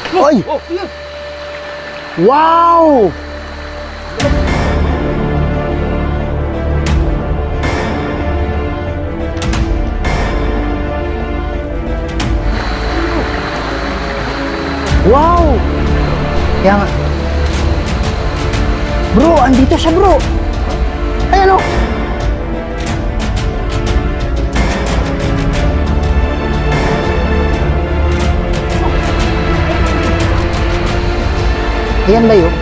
Oy! Oh, yun. Wow! Wow! Kaya nga. Bro, andito siya bro. Ayan o. Ayan ba yun?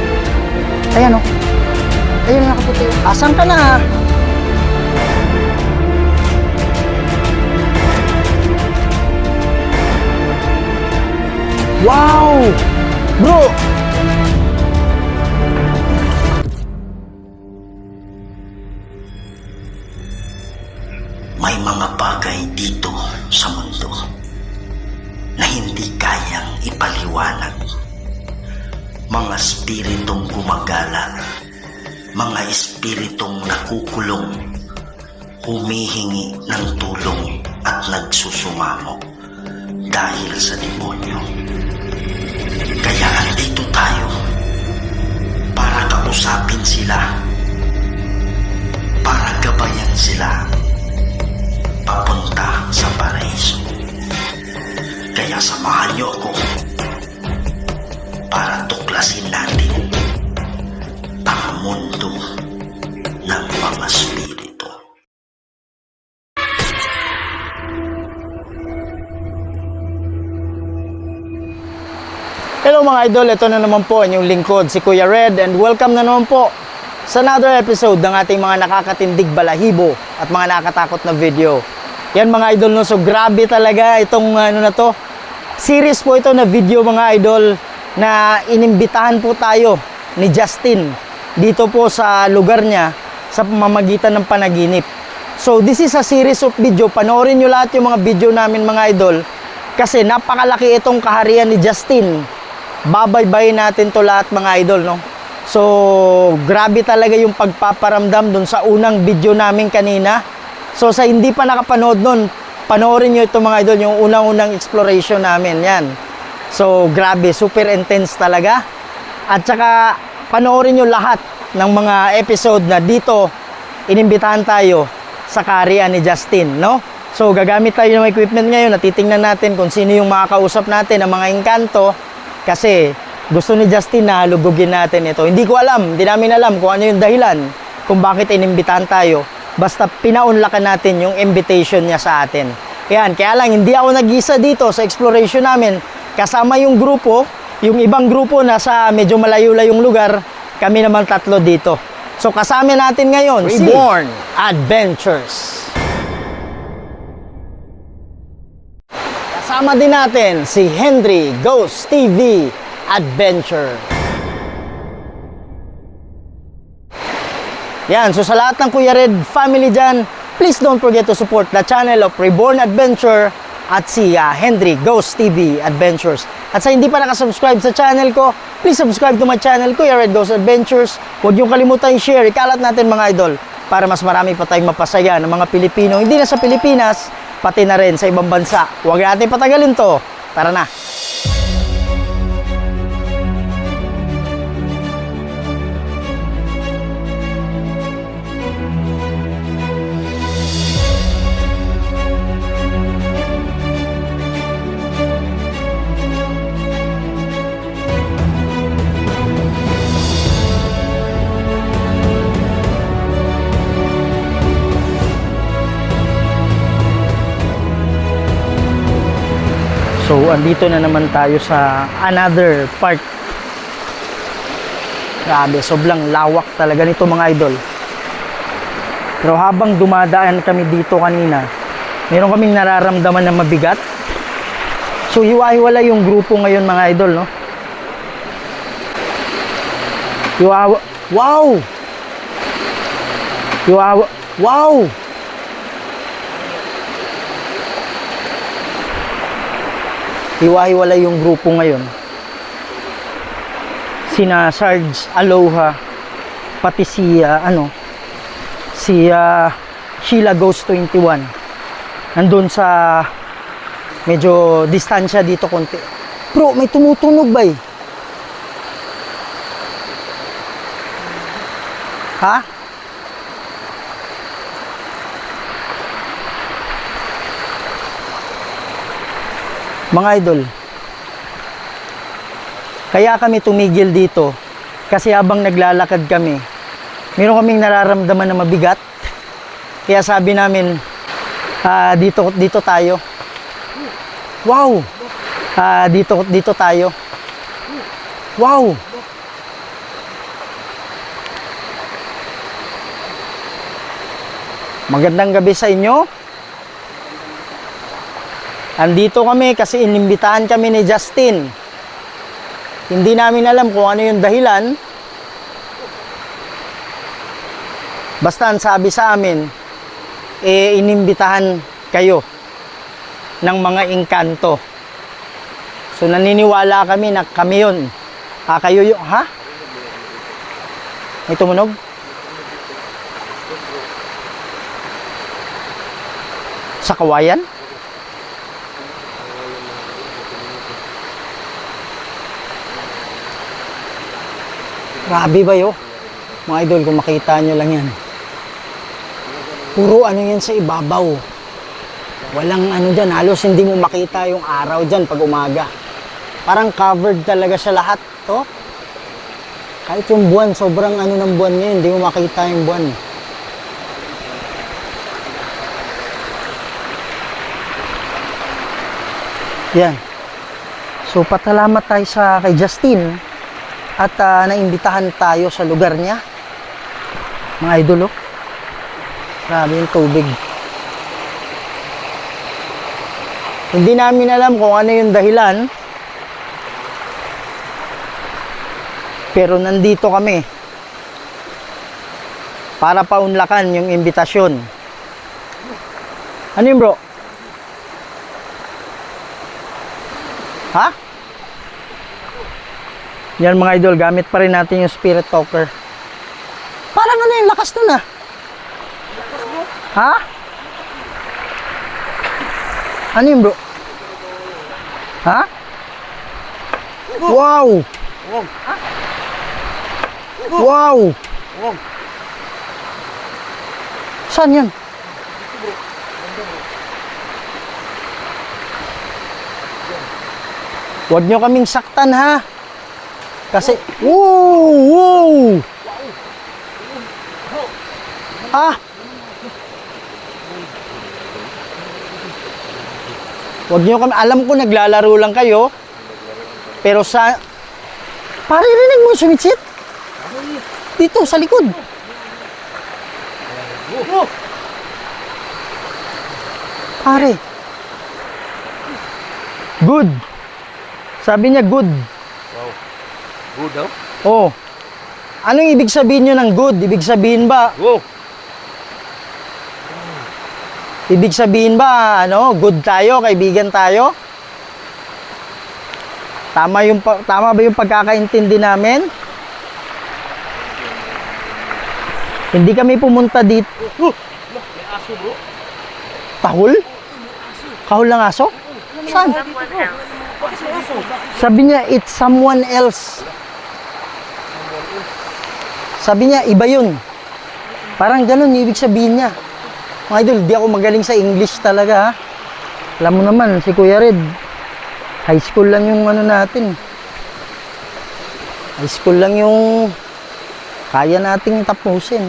Ayan o. Ayan na nakaputi. Asan ka na? Wow! Bro! May mga bagay dito sa mundo na hindi kayang ipaliwanag. Mga espiritong gumagala, mga espiritong nakukulong, humihingi ng tulong at nagsusumamo dahil sa demonyo. Kaya andito tayo para kausapin sila, para gabayan sila papunta sa paraiso. Kaya samahan niyo ako para tuklasin natin ang mundo ng mga spirito. Hello mga idol, ito na naman po inyong lingkod, si Kuya Red, and welcome na naman po sa another episode ng ating mga nakakatindig balahibo at mga nakakatakot na video. Yan mga idol, no? So grabe talaga itong na to. Series po ito na video mga idol na inimbitahan po tayo ni Justin dito po sa lugar niya sa pamamagitan ng panaginip. So this is a series of video. Panoorin nyo lahat yung mga video namin mga idol kasi napakalaki itong kaharian ni Justin. Babaybayin natin to lahat mga idol, no? So grabe talaga yung pagpaparamdam dun sa unang video namin kanina. So sa hindi pa nakapanood nun, panoorin nyo ito mga idol, yung unang-unang exploration namin, yan. So grabe, super intense talaga. At saka panoorin nyo lahat ng mga episode na dito inimbitahan tayo sa kaharian ni Justin, no? So gagamit tayo ng equipment ngayon, natitingnan natin kung sino yung makakausap natin ng mga engkanto. Kasi gusto ni Justin na lubugin natin ito. Hindi ko alam, hindi namin alam kung ano yung dahilan kung bakit inimbitahan tayo. Basta pinaunlakan natin yung invitation niya sa atin. Yan, kaya lang hindi ako nag-isa dito sa exploration namin. Kasama yung grupo, yung ibang grupo na sa medyo malayo-layong lugar, kami naman tatlo dito. So kasama natin ngayon Reborn si Adventures. Kasama din natin si Henry Ghost TV Adventure. Yan, so sa lahat ng Kuya Red family dyan, please don't forget to support the channel of Reborn Adventure at si Henry Ghost TV Adventures. At sa hindi pa nakasubscribe sa channel ko, please subscribe to my channel, Kuya Red Ghost Adventures. Huwag niyong kalimutan i-share, ikalat natin mga idol, para mas marami pa tayong mapasaya ng mga Pilipino, hindi na sa Pilipinas, pati na rin sa ibang bansa. Huwag natin patagalin to. Tara na! So, andito na naman tayo sa another part. Grabe, sobrang lawak talaga nito mga idol. Pero habang dumadaan kami dito kanina, meron kaming nararamdaman na mabigat. So, hiwa-hiwala yung grupo ngayon mga idol, no? Wow! Wow! Hiwa-hiwala yung grupo ngayon. Sina Sarge Aloha, pati si Sheila Ghost 21. Nandun sa medyo distansya dito konti. Bro, may tumutunog ba eh? Ha? Mga idol, kaya kami tumigil dito kasi habang naglalakad kami, meron kaming nararamdaman na mabigat. Kaya sabi namin, dito tayo. Wow! Dito tayo. Wow! Magandang gabi sa inyo. Andito kami kasi inimbitahan kami ni Justin. Hindi namin alam kung ano yung dahilan. Basta ang sabi sa amin, inimbitahan kayo ng mga engkanto. So naniniwala kami na kami yun. Kayo yun. Ha? May tumunog? Sa kawayan? Grabe ba yun? Mga idol, kung makita nyo lang yan. Puro ano yan sa ibabaw. Walang ano dyan, halos hindi mo makita yung araw dyan pag umaga. Parang covered talaga siya lahat, to. Kahit yung buwan, sobrang ano ng buwan ngayon, hindi mo makita yung buwan. Yan. So, patalamat tayo kay Justin at naimbitahan tayo sa lugar niya. Mga idol, oh. Grabe yung tubig. Hindi namin alam kung ano yung dahilan. Pero nandito kami para paunlakan yung imbitasyon. Ano yun, bro? Ha? Yan mga idol, gamit pa rin natin yung spirit talker. Parang ano yung lakas nun ah. Ha? Ano yun, bro? Ha? Wow! Wow! Saan yan? Huwag nyo kaming saktan ha. Kasi, wow! Ah! Huwag nyo kami, alam ko naglalaro lang kayo. Pero pare, rinig mo yung sumitsit? Dito, sa likod. Pare. Good. Sabi niya good. Wow. Good daw? Oh. Anong ibig sabihin nyo ng good? Ibig sabihin ba, Wow. ibig sabihin ba, good tayo, kaibigan tayo? Tama ba yung pagkakaintindi namin? Hindi kami pumunta dito. May aso bro. Tahol? Kahol ng aso? Saan? Someone else. Sabi niya, it's someone else. Sabi niya, iba yun. Parang ganun yung ibig sabihin niya. Mga idol, di ako magaling sa English talaga ha. Alam mo naman, si Kuya Red, high school lang yung ano natin. High school lang yung kaya nating tapusin.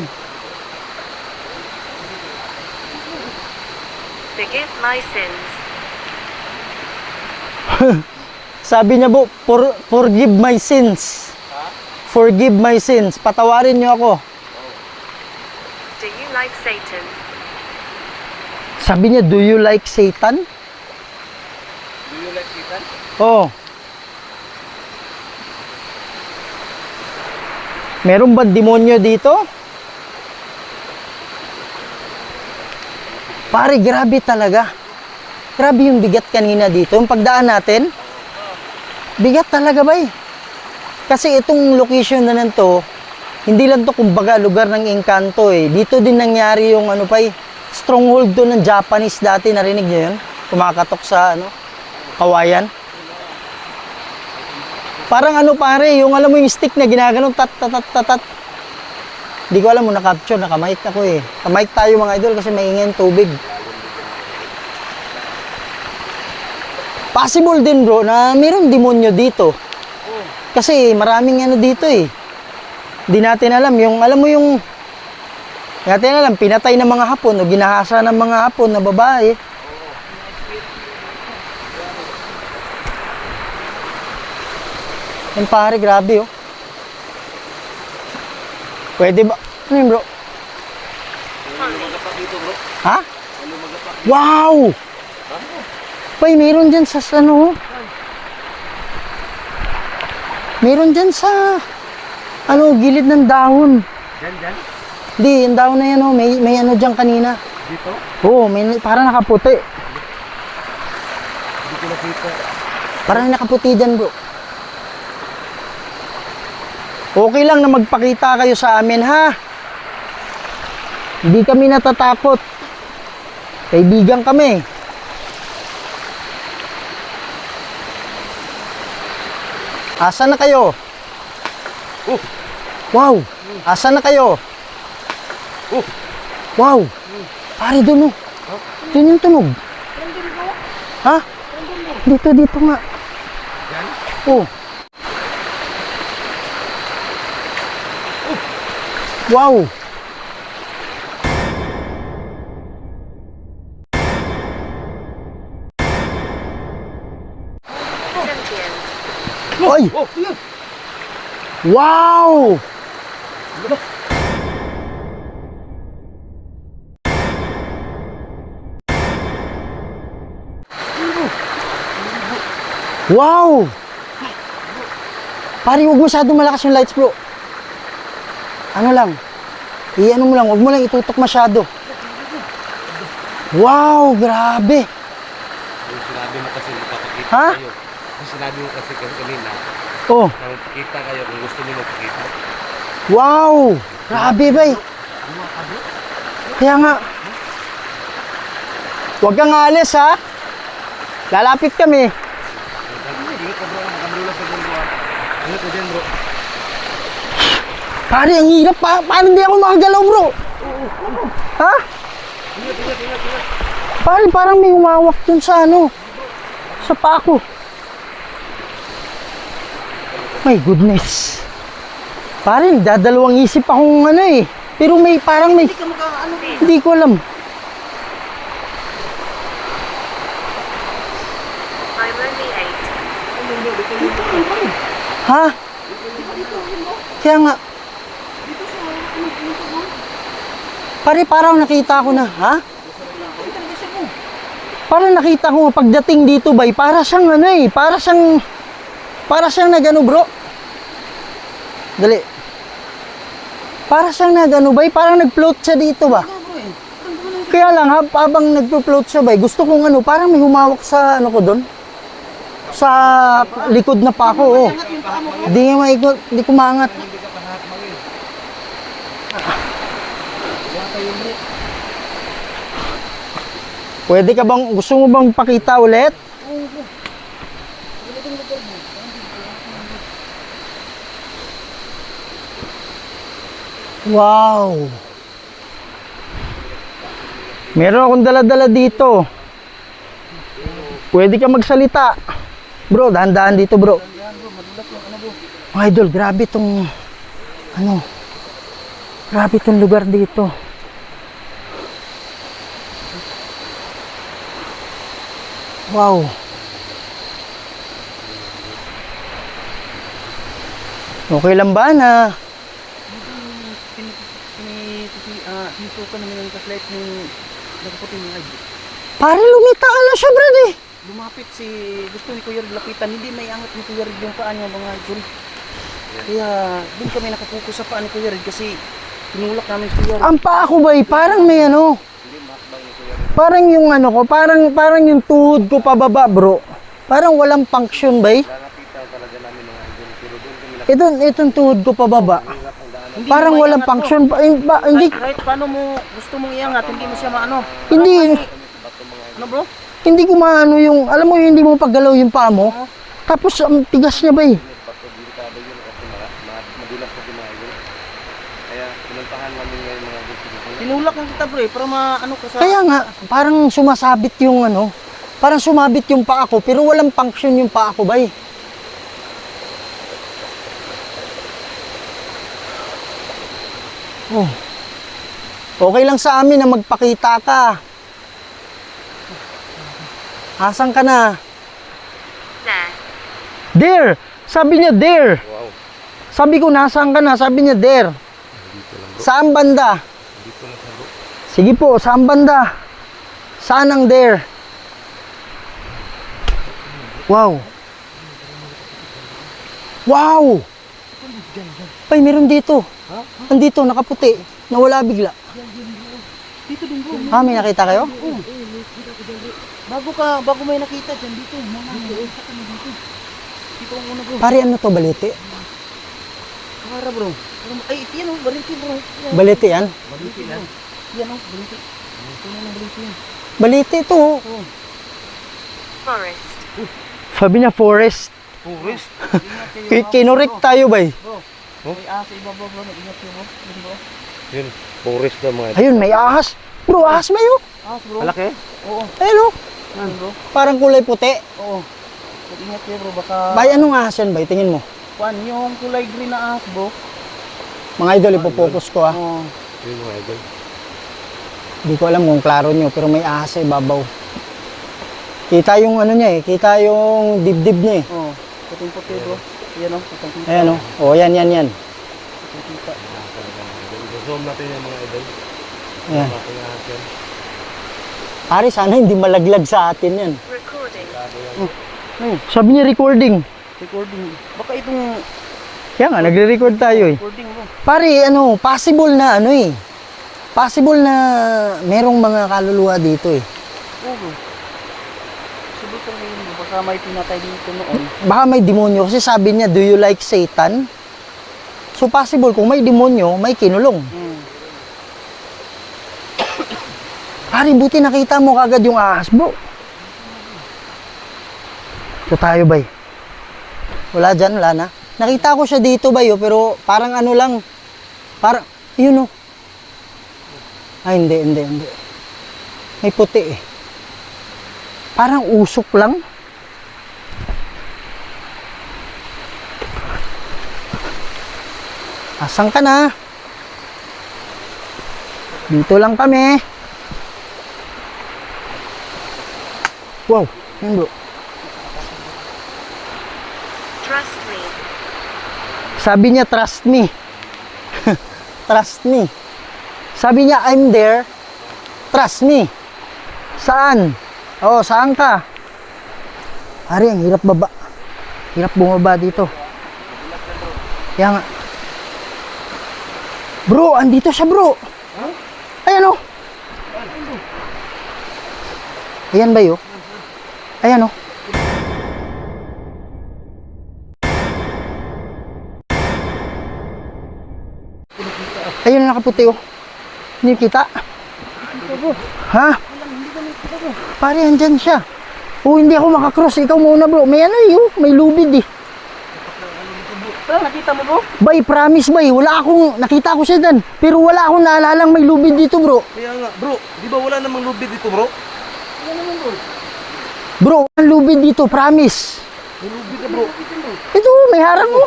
Forgive my sins. Sabi niya po, forgive my sins. Forgive my sins. Patawarin niyo ako. Do you like Satan? Sabi niya, do you like Satan? Do you like Satan? Oh. Meron ba demonyo dito? Pare, grabe talaga. Grabe yung bigat kanina dito. Yung pagdaan natin, bigat talaga ba eh. Kasi itong location na nanto, hindi lang to kumbaga lugar ng engkanto eh. Dito din nangyari yung ano pa eh, stronghold doon ng Japanese dati. Narinig niyo yun? Kumakatok sa kawayan. Parang ano pare, yung alam mo yung stick na ginaganon, tat, tat, tat, tat, tat. Di ko alam mo, na-capture, naka-mic ako eh. Naka-mic tayo mga idol kasi maingay yung tubig. Possible din bro na mayroong demonyo dito. Kasi maraming ano dito eh. Di natin alam, yung alam mo yung di natin alam, pinatay ng mga Hapon o ginahasa ng mga Hapon na babae. Yan pare, grabe oh. Pwede ba? Ano yun bro? Lumagapak dito, bro. Ha? Lumagapak. Wow! Bay, meron dyan sa ano? Meron dyan sa ano, gilid ng dahon. Dyan. Hindi, yung dahon na yan oh, may ano dyan kanina. Dito? Oo, may parang nakaputi. Hindi ko nakita. Parang nakaputi dyan bro. Okay lang na magpakita kayo sa amin ha. Hindi kami natatakot. Kaibigan kami. Asan na kayo? Oh! Wow! Asan na kayo? Oh! Wow! Pare doon oh. Doon yung tunog. Ha? Dito nga. Yan? Oh. Wow! Sentient. Oy! Oh! Yan! Wow! Wow! Pare, huwag masyadong malakas yung lights, bro. Ano lang? I-ano mo lang, huwag mo lang itutok masyado. Wow, grabe. Yung sinabi mo kasi magpapakita Ha? kayo. Yung sinabi mo kasi kanina, Oh, na magpakita kayo kung gusto niyo magpakita. wow! Grabe, bay. Kaya nga. Huwag kang alis, ha? Lalapit kami. Ingat ka bro, nakamulat ka dyan bro. Ingat ka dyan bro. Pare, ang hirap pa. Paano hindi ako makagalaw, bro? Ha? Ingat. Pare, parang may humawak dun sa ano. Sa pako. My goodness. Pare, dadalawang isip akong ano eh. Pero may parang may... Hindi ko alam. I'm only 8. Ha? Kaya nga. Pare, parang nakita ko na. Ha? Parang nakita ko pagdating dito bay, para siyang ano eh. Para siyang nagano bro. Dali. Para siyang nagano bay, parang nag-float siya dito ba? Kaya lang habang nag-float siya bay, gusto kong ano, parang may humawak sa ano ko doon. Sa likod na pa ako, oh. Hindi nga maikot, hindi ko maangat. Pwede ka bang, gusto mo bang pakita ulit? Wow! Meron akong dala-dala dito. Pwede ka magsalita. Bro, dahan-dahan dito bro. Mga idol, grabe tong ano, grabe tong lugar dito. Wow. Okay lang ba na Tinisukan namin yung kaslight ng nakaputi ng ID. pare lumita ka na siya brad eh. Lumapit si, gusto ni Kuya Red lapitan, hindi may angat ni Kuya Red yung paa niya mga idol. Kaya doon kami nakapokus sa paa ni Kuya Red kasi tinulak namin si Kuya Red. Ang paa ko ba parang may ano. Parang yung ano ko, parang yung tuhod ko pababa bro. Parang walang function ba? Lalapitan talaga namin mga idol. Pero doon kami Itong tuhod ko pababa. Hindi Parang mo walang maiangat function to. pa. Hindi, Kahit paano mo gusto mong iangat, hindi mo siya maano. hindi, Ano bro? hindi ko maano yung, alam mo yung hindi mo paggalaw yung paa mo. Tapos ang tigas niya ba eh. Tinulakan namin ngayon mga idol. Tinulak lang kita bro para maano ka sa... Kaya nga, parang sumasabit yung ano, parang sumabit yung paa ko, pero walang function yung paa ko, bay. Oh. Okay lang sa amin na magpakita ka. Asan ka na? Nah. There! Sabi niya there. Wow. Sabi ko, nasaan ka na? Sabi niya there. Saan banda? Dito lang sa bro. Sige po, saan banda? Saan ang there? Wow. Wow! Ay, meron dito. Nandito, nakaputi. Nawala bigla. Dito din bro. Ha, may nakita kayo? Bago may nakita dyan, dito. Dito. Dito ang una bro. Pare, ano to, balete? Para bro. Ay, yan oh, baliti bro. Yan. Balete yan? Baliti bro. Yan oh, baliti. Ito na ng baliti yan. Balete ito. Oh. Forest. Sabi niya forest. Forest. Ingat kayo. Kinurek tayo, bay. Bro. May asa ibaba bro. Ingat kayo bro. Yun bro. Yun. Forest na mga idol. Ayun, may ahas. Bro, ahas may oh. As bro. Malaki? Oo. Ayun oh. Yan bro. Parang kulay puti. Oo. Ingat kayo bro. Baka... Bay, anong ahas yan, bay? Tingin mo. Kuan, yung kulay green na ahas bro. Mga idol, ipopokus ko ah. Oo. Yun mga idol. Hindi ko alam kung klaro nyo, pero may ahas sa ibabaw. Kita yung ano niya eh, kita yung dibdib niya eh. Oo. Puting puti bro. Yan oh. Putang kita. Ayan oh. Oh, yan. Putang kita. Zoom natin yung mga idol. Ayan. Natin yung ahas yan. Pare, sana hindi malaglag sa atin yan. Recording. Ayun. Sabi niya recording. Recording. Baka itong Kaya nga, nagre-record tayo eh. recording bro. Pare, ano, possible na ano eh. Possible na merong mga kaluluwa dito eh. Oo bro. Subukan mo yun. Baka may pinatay dito noon. Baka may demonyo kasi sabi niya, do you like Satan? So possible, kung may demonyo, may kinulong. Pare, buti nakita mo kagad yung ahas, bro. Ito tayo, bay. Wala dyan, wala na. Nakita ko siya dito, bay, oh, pero parang ano lang. Parang, yun oh. Ay, hindi. May puti eh. Parang usok lang. Asan ka na? Dito lang kami. Wow, yun bro. Trust me. Sabi niya, trust me. Trust me. Sabi niya, I'm there. Trust me. Saan? Oh, saan ka? Ari, ang hirap baba. Hirap bumaba dito. Kaya nga. Bro, andito siya bro. Ayan oh. Ayan ba yun? Ayan oh. Ayun na nakaputi oh. Hindi kita. Ha? Pare, andyan siya. Oh, hindi ako makakross. Ikaw muna bro. May ano eh oh. May lubid eh. Pero nakita mo bro? Bay, promise bay. Wala akong, nakita ko siya dyan. Pero wala akong naalalang may lubid dito bro. Kaya nga bro, di ba wala namang lubid dito bro? Bro, ang lubid dito. Promise. May lubid na bro. Ito, may harang mo.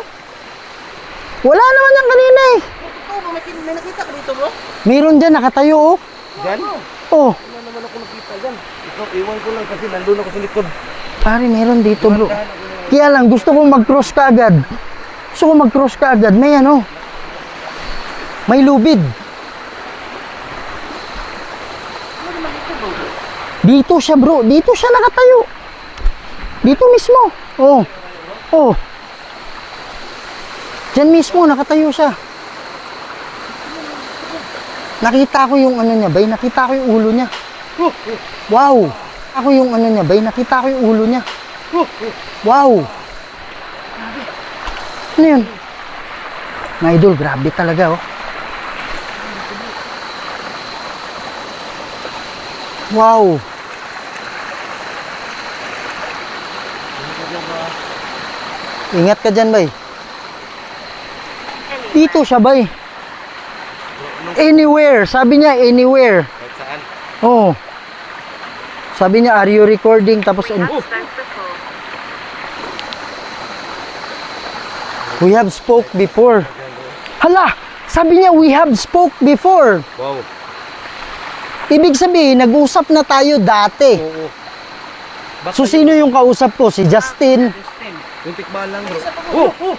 Wala naman yan kanina eh. Oo bro, may nakita ka dito bro? Meron dyan, nakatayo oh. Diyan? Oh, Wala naman ako nakita dyan. Ikaw, iwan ko lang kasi nandun ako sa likod. pare, meron dito bro. Kaya lang, gusto kong mag-cross ka agad. Gusto kong mag-cross ka agad. May ano. May lubid. Dito siya bro. Dito siya nakatayo. Dito mismo. Oh. Oh. Diyan mismo, nakatayo siya. Nakita ko yung ano niya, bay. Nakita ko yung ulo niya. Wow. Ako yung ano niya, bay. Nakita ko yung ulo niya. Wow. Ano yun? Mga idol, grabe talaga oh. Wow. Ingat ka dyan, bay. Dito siya, bay. Ano Anywhere. Sabi niya, anywhere. Kahit saan. Oh. Sabi niya, are you recording? Tapos, We have spoke before. we have spoke before. Hala! Sabi niya, we have spoke before. Wow. Ibig sabihin, nag-usap na tayo dati. Oo. So, sino yung kausap ko? Si Justin. Justin. Yung tikbahan lang bro. Isa pa Oh! bro.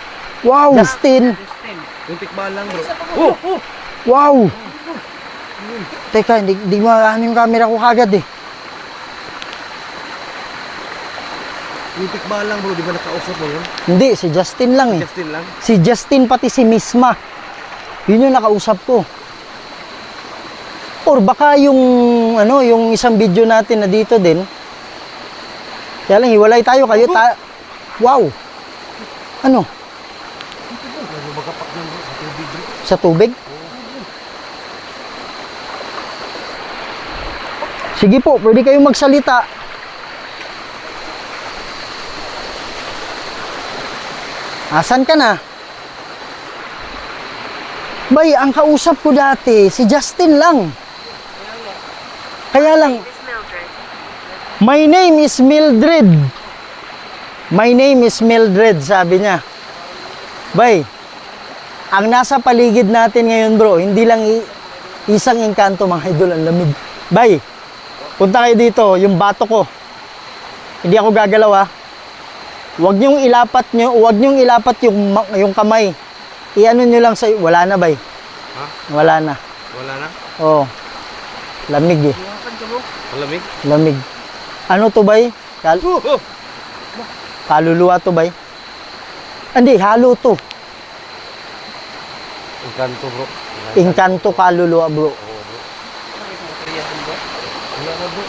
Wow! Justin. Justin. Yung tikbahan lang bro. Isa pa Oh! bro. Wow! Teka, hindi maano yung camera ko kagad eh. Yung tikbahan lang bro, di ba nakausap mo yun? Hindi, si Justin lang eh. Justin lang. Si Justin pati si Misma. Yun yung nakausap ko. Or baka yung ano, yung isang video natin na dito din. Kaya lang hiwalay tayo kayo wow. Ano? Sa tubig? Sige po, pwede kayong magsalita. Asan ka na? Bay, ang kausap ko dati, si Justin lang. Kaya lang, Miss Mildred. my name is Mildred. My name is Mildred, sabi niya. Bay, ang nasa paligid natin ngayon bro, hindi lang isang engkanto mga idol, ang lamig. Bay, punta kayo dito, yung bato ko. Hindi ako gagalaw ha. Huwag niyong ilapat yung kamay. Iano niyo lang sa, wala na bay. Ha? Wala na. Wala na? Oh. Lamig eh. Iwakan ka bro. Malamig? Lamig. Ano to bay? Oh! Kaluluwa to bay? Hindi, halo to. Ang kanto bro. Engkanto kaluluwa bro. Bakit mo kariyahan bro? Wala na bro.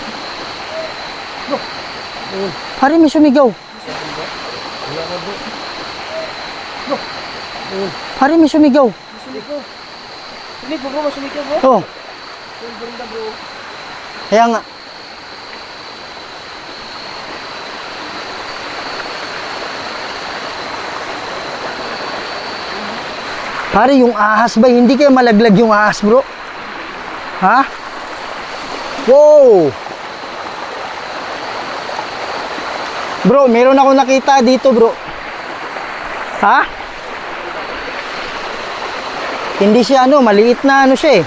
Pare, may sumigaw. Wala na bro. Pare, may sumigaw. Sumigaw. Sumigaw bro, masumigaw bro. Oh, Sumigaw bro. kaya nga. Pare, yung ahas ba? Hindi kayo malaglag yung ahas, bro? Ha? Wow! Bro, meron ako nakita dito, bro. Ha? Hindi siya ano, maliit na ano siya eh.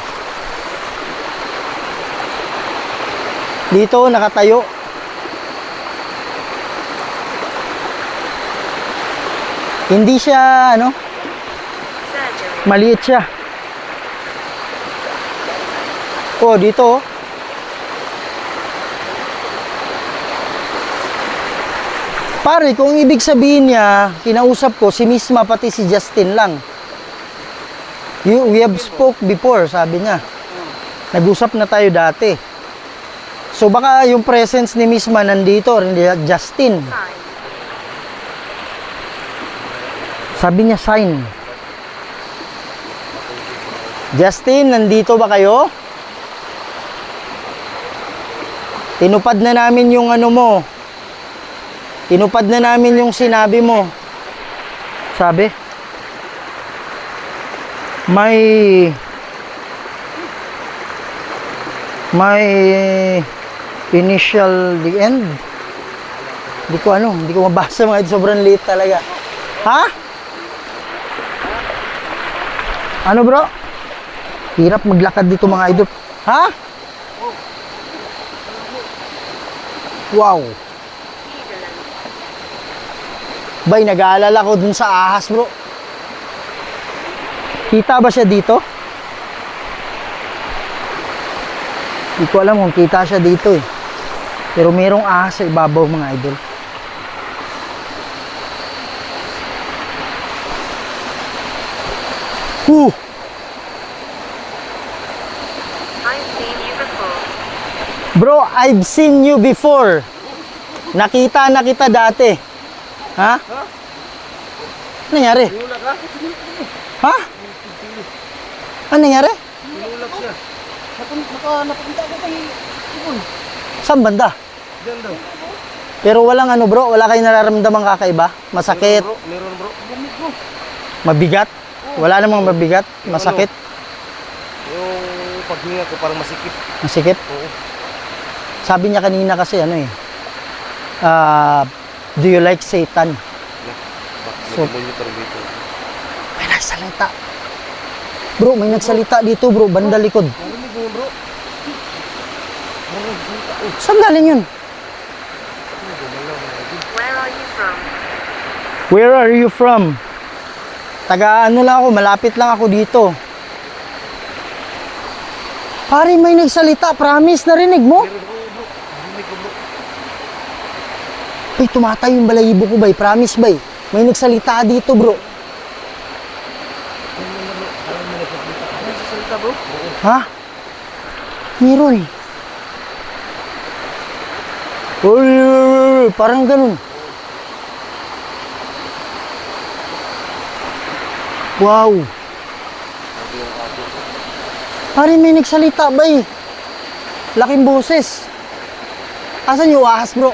Dito, nakatayo. Hindi siya, ano, Surgery. maliit siya. Oh, dito. Oh. Pare, kung ibig sabihin niya, kinausap ko si Misma pati si Justin lang. We have spoke before, sabi niya. Nag-usap na tayo dati. So baka yung presence ni Misma nandito, hindi Justin. Sign. Sabi niya sign. Justin, nandito ba kayo? Tinupad na namin yung ano mo. Tinupad na namin yung sinabi mo. Sabi? May initial the end. Hindi ko mabasa mga ito, sobrang liit talaga. Ha? Ano bro? Hirap maglakad dito mga idol. Ha? Wow. Bay, nag-aalala ko dun sa ahas bro. Kita ba siya dito? Hindi ko alam kung kita siya dito eh. Pero merong ahas sa ibabaw mga idol. Huh! I've seen you before. Bro, I've seen you before. Nakita na kita dati. Ha? Ano nangyari? Tinulak ka? Ha? Ano nangyari? Tinulak siya. Napunta ako kay Ibon. Saan banda? Diyan daw. Pero walang ano bro, wala kayong nararamdamang kakaiba? Masakit? Bro, meron bro. Lamig bro. Mabigat? Wala namang mabigat? Masakit? Yung pag hinga ko parang masikip. Masikip? Oo. Sabi niya kanina kasi ano eh, do you like Satan? So- Nag-demonyo ka rin dito. May nagsalita. Bro, may nagsalita dito bro, banda likod. Narinig mo bro. Saan galing yun? Where are you from? Where are you from? Taga ano lang ako, malapit lang ako dito. Pare, may nagsalita, promise, narinig mo? Narinig ko bro. Ay, tumatay yung balahibo ko, bay. Promise, bay. May nagsalita dito, bro. Ano sa salita bro? Ha? Meron. Uy, parang ganun. Wow. Pare, may nagsalita, bay. Laking boses. Asan yung ahas, bro?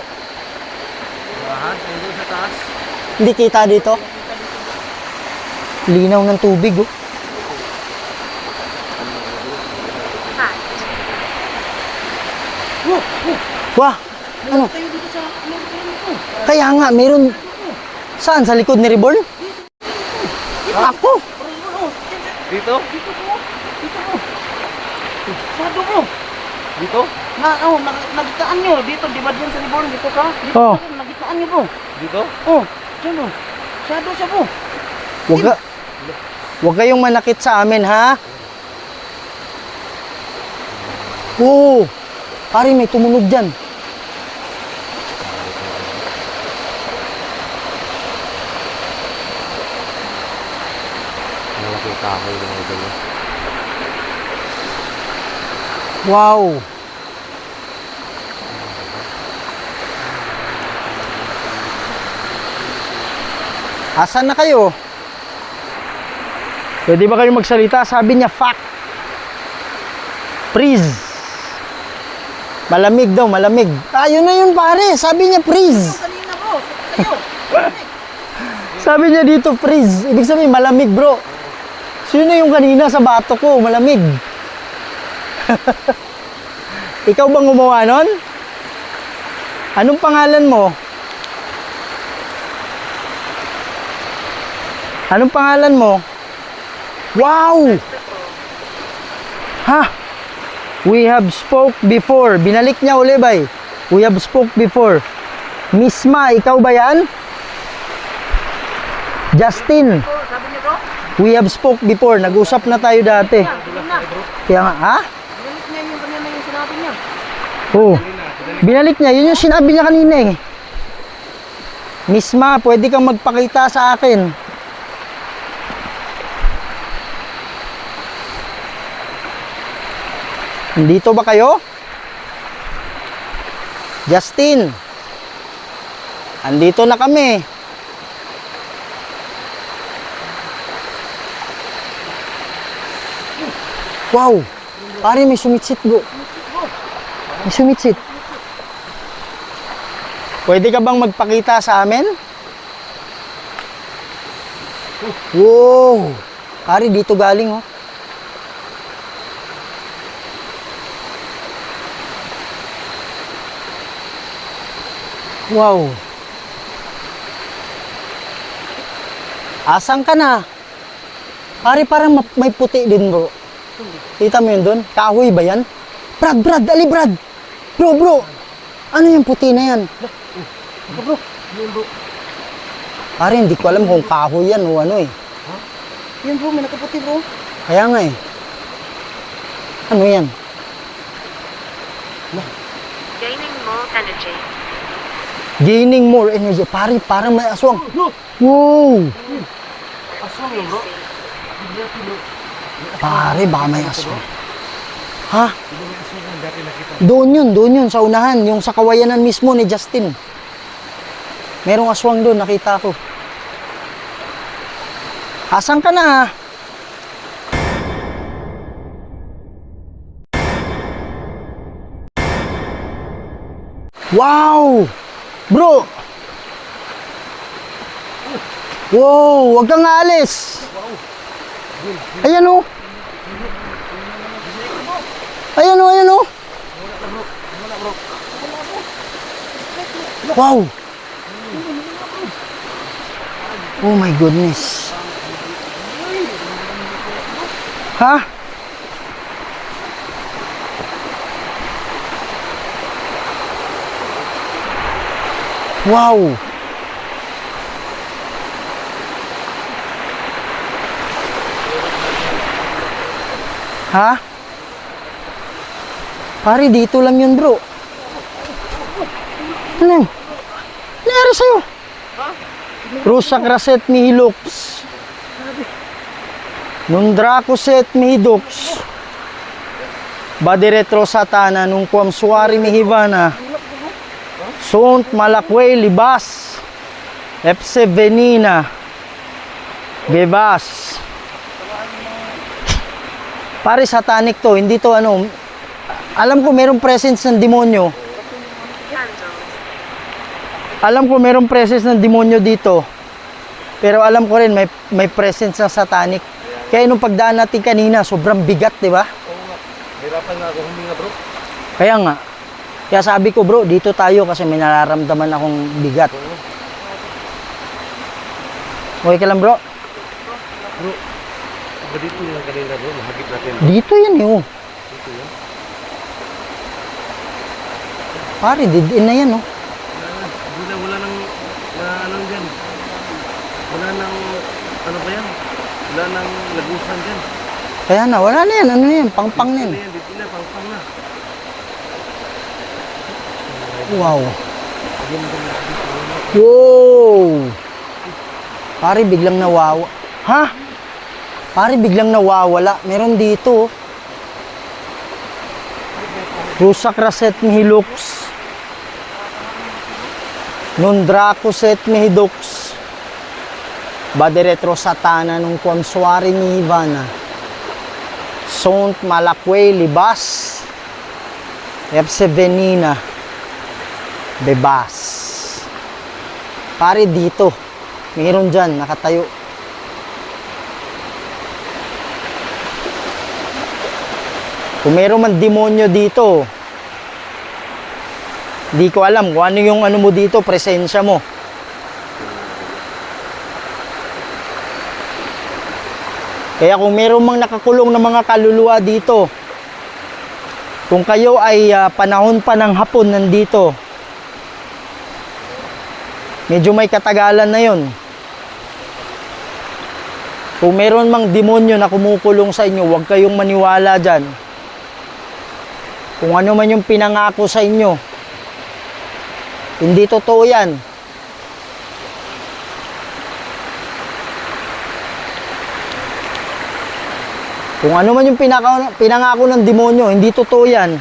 Ahas, nandun sa taas. Hindi kita dito? Linaw ng tubig, oh. Fact. Wah, ano? Tayo dito sa ano ko. Kaya nga, meron... Saan? Sa likod ni Reborn? Ako! Dito? Dito po. Dito po. Sado po. Dito? Nagitaan nyo. Dito, di ba dyan sa Liborn? Dito ka? Dito Oh. ka, nagitaan nyo po. Dito? Oh, dyan po. Sado siya po. Huwag kayong manakit sa amin, ha? Oo! Pare, may tumunog dyan. Malaking kahoy ng mga dalo. Wow! Asan na kayo? Pwede ba kayo magsalita? Sabi niya, fact. Freeze. Malamig daw, malamig. Ah, yun na yun pare. Sabi niya, freeze. Kanina po. Tayo. Sabi niya dito, freeze. Ibig sabihin, malamig bro. Sino yung kanina sa bato ko? Malamig. Ikaw bang gumawa nun? Anong pangalan mo? Anong pangalan mo? Wow! Ha? We have spoke before. Binalik niya uli bay. We have spoke before. Misma, ikaw ba yan? Justin, Ito, sabi niyo bro. we have spoke before. Nag-usap na tayo dati. Kanina. Kaya nga, ha? Binalik niya yung kanina yung sinabi niya. Oo. Binalik niya. Yun yung sinabi niya kanina eh. Misma, pwede kang magpakita sa akin. Nandito ba kayo? Justin. Andito na kami. Wow. Pare, may sumitsit bro. May sumitsit. Pwede ka bang magpakita sa amin? Wow. Pare, dito galing oh. Wow. Asan ka na? Pare, parang may puti din bro. Kita mo yun doon? Kahoy ba yan? Brad, ali Brad. Bro. Ano yung puti na yan? Bro. Pare, hindi ko alam kung kahoy yan o ano eh. Yan bro, may nakaputi bro. Kaya nga eh. Ano yan? Gaining more energy. Gaining more energy. Pare, parang may aswang. Wow! Aswang yun bro. Pare, baka may aswang. Ha? Hindi may aswang yung dati nakita. Doon yun, sa unahan. Yung sa kawayanan mismo ni Justin. Merong aswang doon, nakita ko. Asan ka na? Wow! Bro! Wow! Huwag kang aalis! Ayan oh! Ayan o, ayan o. Wow. Oh my goodness. Ha? Wow. Ha? Pare, dito lang yun, bro. Ano? Nangyari sa'yo? Rusak raset mihilux. Nundrakuset mihidux. Badi retro satana nung kuam suwari mihivana. Sunt malakway libas. Epse venina. Bebas. Pare, satanic to, hindi to ano. Alam ko merong presence ng demonyo. Candles. Alam ko merong presence ng demonyo dito. Pero alam ko rin may presence ng satanic. Kaya nung pagdaan natin kanina, sobrang bigat, di ba? Hirapan nga ako huminga, bro. Kaya nga. Kaya sabi ko, bro, dito tayo kasi may nararamdaman akong bigat. Okay ka lang, bro? Ba dito yung kanina, bro? Mahagip natin. Dito yan, eh, oh. Dito yan. Pare, didin na yan, oh. Wala nang, ano dyan. Wala nang, ano ba yan? Wala nang lagusan dyan. Kaya na, wala na yan. Ano yan? Pang-pang na yan. Ano yan? Dito na, pang-pang na. Wow. Wow. Pare, biglang nawawa. Ha? Pare, biglang nawawala. Meron dito. Rusak raset mihilux. Nundrakuset mihidux. Bade retro satana nung kuamsuari ni Ivana. Sunt malakway libas. Epse venina. Bebas. Pare, dito. Meron dyan, nakatayo. Kung meron man demonyo dito, di ko alam kung ano yung ano mo dito, presensya mo. Kaya kung meron mang nakakulong na mga kaluluwa dito, kung kayo ay panahon pa ng hapon nandito, medyo may katagalan na yon. Kung meron mang demonyo na kumukulong sa inyo, huwag kayong maniwala dyan. Kung ano man yung pinangako sa inyo, hindi totoo yan. Kung ano man yung pinangako ng demonyo, hindi totoo yan.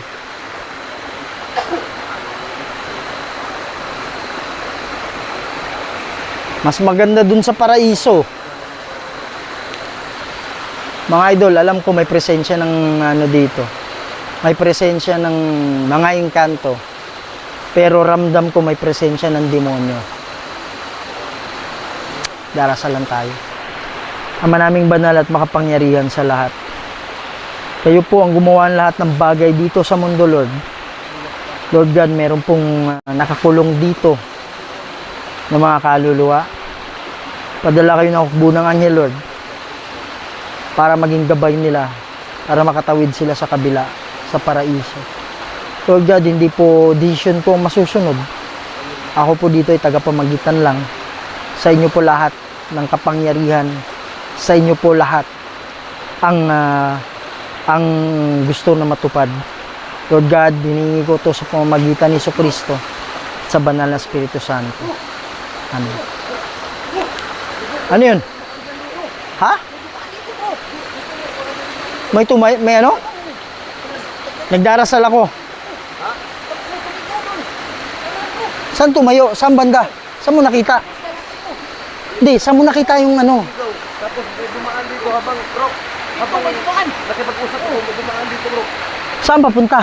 Mas maganda dun sa paraiso. Mga idol, alam ko may presensya ng ano dito. May presensya ng mga engkanto. Pero ramdam ko may presensya ng demonyo. Darasalan tayo. Ama naming banal at makapangyarihan sa lahat. Kayo po ang gumawa ng lahat ng bagay dito sa mundo, Lord. Lord God, meron pong nakakulong dito ng mga kaluluwa. Padala kayo ng hukbo ng anghel, Lord, para maging gabay nila, para makatawid sila sa kabila, sa paraiso. Lord God, hindi po decision ko masusunod. Ako po dito ay tagapamagitan lang. Sa inyo po lahat ng kapangyarihan, sa inyo po lahat ang gusto na matupad. Lord God, hiningi ko to sa pamamagitan ni Jesucristo sa banal na Espiritu Santo. Amen. Ano yun? Ha? May ano? Nagdarasal ako. Saan tumayo? Saan banda? Saan mo nakita? Hindi, saan mo nakita yung ano? Tapos may dumaan dito habang nakipag-usap ko, may dumaan dito, bro. Saan papunta?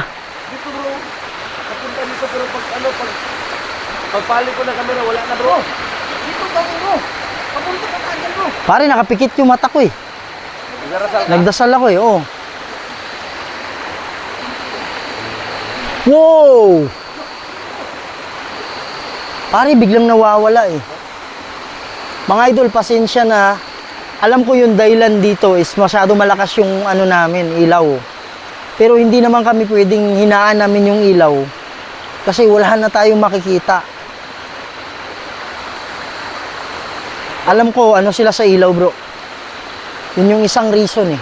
Dito, bro. Napunta dito, pero pagpali ko ng camera, wala na, bro. Dito daw, bro. Papunta ka agad, bro. Pare, nakapikit yung mata ko eh. Nagdarasal ka? Nagdasal ako eh, oo. Wow! Pare, biglang nawawala eh. Mga idol, pasensya na. Alam ko yung dahilan dito is masyado malakas yung ano namin, ilaw. Pero hindi naman kami pwedeng hinaan namin yung ilaw. Kasi wala na tayong makikita. Alam ko, ano sila sa ilaw, bro. Yun yung isang reason eh.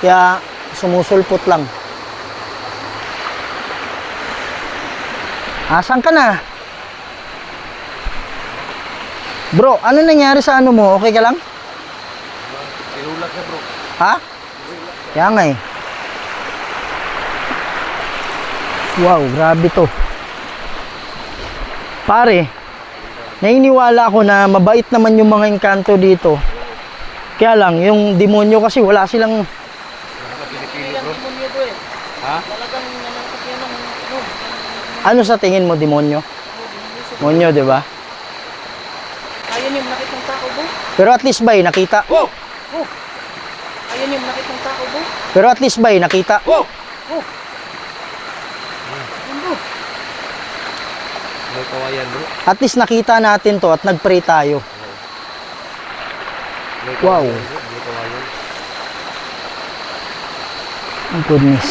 Kaya sumusulpot lang. Asan ka na? Bro, ano nangyari sa ano mo? Okay ka lang? Ihulak na bro. Ha? Kaya nga eh. Wow, grabe to. Pare, nainiwala ako na mabait naman yung mga engkanto dito. Kaya lang, yung demonyo kasi wala silang... Nakapili-pili bro. Demonyo bro eh. Ha? Talagang nanangkat yan ng ano. Ano sa tingin mo, demonyo? Demonyo, di ba? Ayan yung nakitang tao bro. Pero at least ba nakita? Oh! Ayan yung nakitang tao bro. Pero at least ba nakita? Oh! Yun bro. May kawayan bro. At least nakita natin to at nag-pray tayo. May Wow. kawayan, bro. May kawayan. Oh goodness.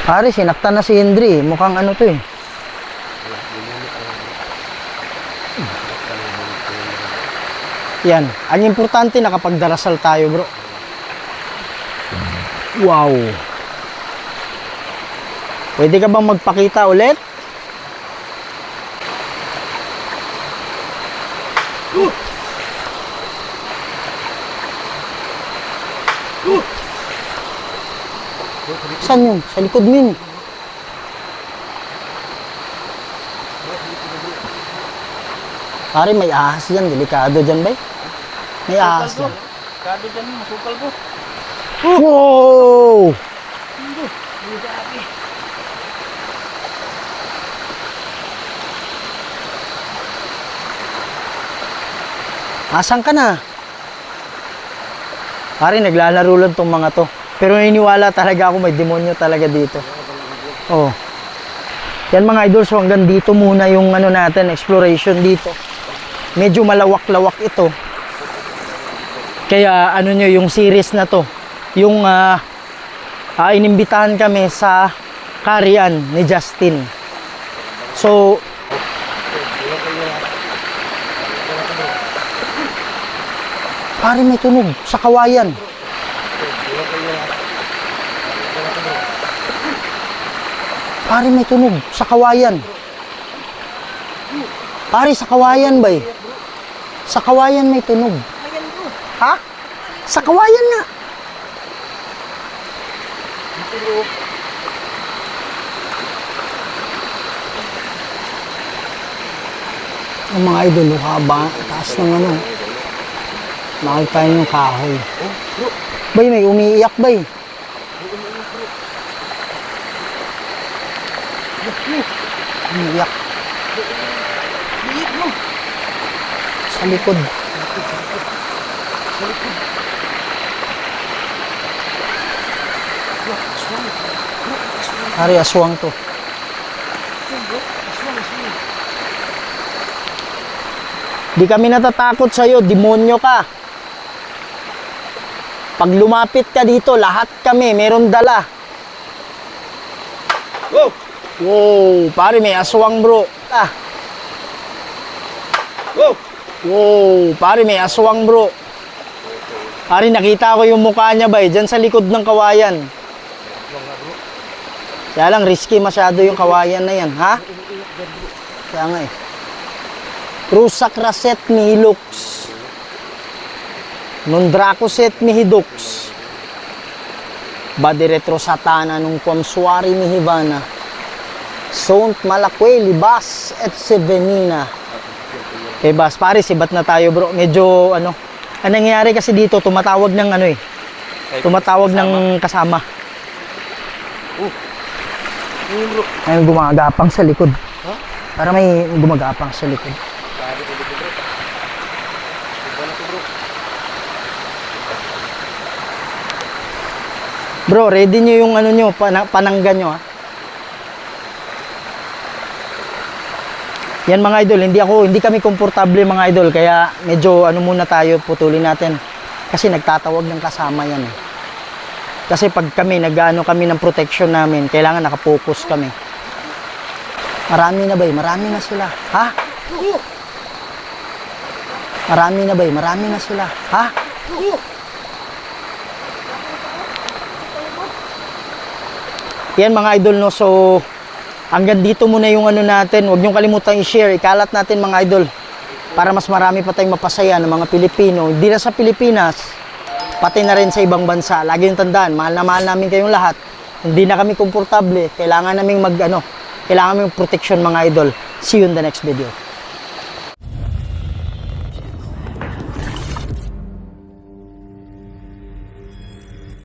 Pare, sinaktan na si Hendry. Mukhang ano to eh. Yan. Ang importante nakapagdarasal tayo, bro. Wow. Pwede ka bang magpakita ulit? Saan yun? Sa likod mo yun. Pare, may ahas yan. Delikado dyan, bay. May ahas Bro. yan. Kado dyan masukal bro. Wow! Bro. Grabe. Asan ka na? Pare, naglalaro lang tong mga to. Pero naniniwala talaga ako may demonyo talaga dito. Oh. Yan mga idol, so hanggang dito muna yung ano natin, exploration dito. Medyo malawak-lawak ito. Kaya ano nyo, yung series na to, yung inimbitahan kami sa Karian ni Justin. So, pare, may tunog sa kawayan. Pare, may tunog sa kawayan. Pare, sa kawayan ba eh? Sa kawayan may tunog. Ayan bro. Ha? Sa kawayan nga. Ang mga idol, haba, taas ng ano. Mahal tayo ng kahoy. Bay, may umiiyak, bay. Umiiyak. Liit bro. Sa likod. Hari, aswang to. Di kami natatakot sa'yo, demonyo ka. Pag lumapit ka dito, lahat kami, meron dala. Wow! Wow, pare, may aswang bro. Ah. Wow! Wow, pare, may aswang bro. Pare, nakita ko yung mukha niya ba eh, dyan sa likod ng kawayan. Kaya lang, risky masyado yung kawayan na yan, ha? Kaya nga eh. Rusak raset ni Hilux. Nundracoset ni Hidux. Badi retro satana nung Kwamsuari ni Hivana. Sont Malakwe, Libas, et Sevenina. Okay, Bas, pare, sibat na tayo bro. Medyo, ano, ang nangyayari kasi dito, tumatawag ng ano eh. Tumatawag ng kasama. Yun bro. May gumagapang sa likod. Para may gumagapang sa likod. Sabi ko dito bro. Iba na to bro. Bro, ready nyo yung ano nyo, pananggan nyo ha. Yan mga idol, hindi kami komportable mga idol, kaya medyo ano muna tayo, putulin natin. Kasi nagtatawag ng kasama yan. Kasi pag kami, nag-ano kami ng protection namin, kailangan nakapokus kami. Marami na ba? Marami na sila. Ha? Marami na ba? Marami na sila. Ha? Yan mga idol, no? So, hanggang dito muna yung ano natin. Huwag niyong kalimutan i-share. Ikalat natin mga idol. Para mas marami pa tayong mapasaya ng mga Pilipino. Hindi na sa Pilipinas, pati na rin sa ibang bansa. Lagi yung tandaan, mahal na mahal namin kayong lahat. Hindi na kami komportable. Kailangan naming kailangan naming protection mga idol. See you in the next video.